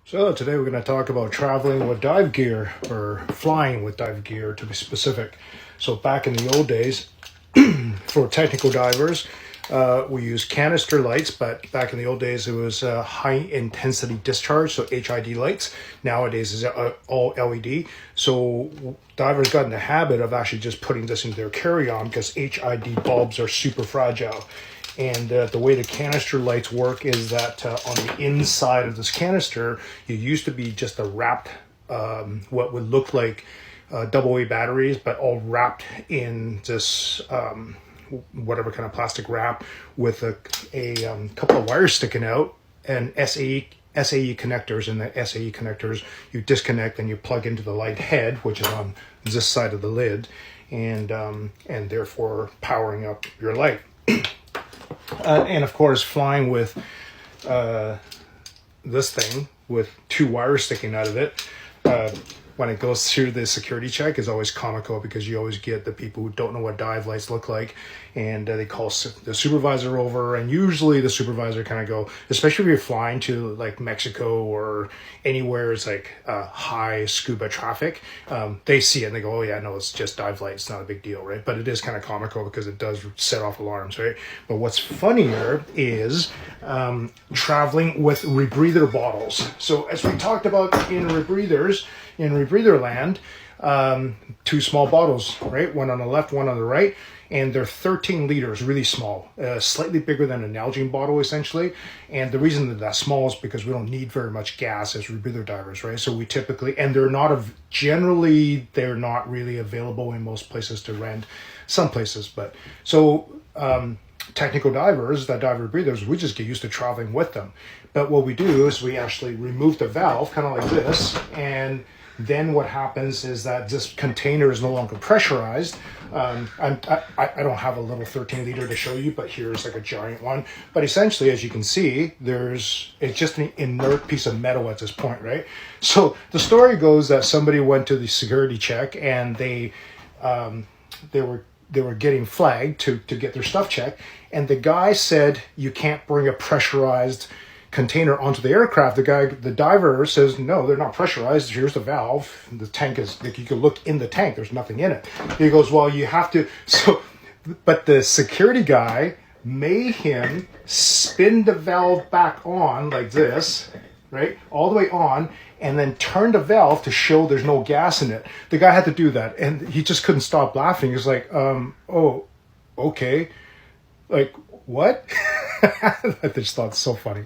So today we're going to talk about traveling with dive gear, or flying with dive gear to be specific. So back in the old days, for technical divers, we used canister lights, but back in the old days it was high intensity discharge, so HID lights. Nowadays it's all LED. So divers got in the habit of actually just putting this into their carry-on because HID bulbs are super fragile. And the way the canister lights work is that on the inside of this canister, it used to be just a wrapped, what would look like AA batteries, but all wrapped in this whatever kind of plastic wrap with a couple of wires sticking out and SAE connectors. And the SAE connectors you disconnect and you plug into the light head, which is on this side of the lid, and therefore powering up your light. And of course, flying with this thing with two wires sticking out of it, when it goes through the security check, is always comical because you always get the people who don't know what dive lights look like, and they call the supervisor over, and usually the supervisor kind of go, especially if you're flying to like Mexico or anywhere it's like high scuba traffic, they see it and they go, oh yeah, no, it's just dive light, it's not a big deal, right? But it is kind of comical because it does set off alarms, right? But what's funnier is traveling with rebreather bottles. So as we talked about in rebreather land, two small bottles, right? One on the left, one on the right, and they're 13 liters, really small, slightly bigger than an Nalgene bottle, essentially. And the reason that that's small is because we don't need very much gas as rebreather divers, right? So we typically, and they're not really available in most places to rent, some places, but so technical divers that dive rebreathers, we just get used to traveling with them. But what we do is we actually remove the valve, kind of like this, and then what happens is that this container is no longer pressurized. I don't have a little 13 liter to show you, but here's like a giant one. But essentially, as you can see, it's just an inert piece of metal at this point, right? So the story goes that somebody went to the security check and they were getting flagged to get their stuff checked, and the guy said you can't bring a pressurized container onto the aircraft. The diver says, no, they're not pressurized. Here's the valve. The tank is, like, you can look in the tank. There's nothing in it. He goes, well, you have to. So, but the security guy made him spin the valve back on like this, right? All the way on, and then turn the valve to show there's no gas in it. The guy had to do that, and he just couldn't stop laughing. He was like, oh, okay. Like, what? I just thought it's so funny.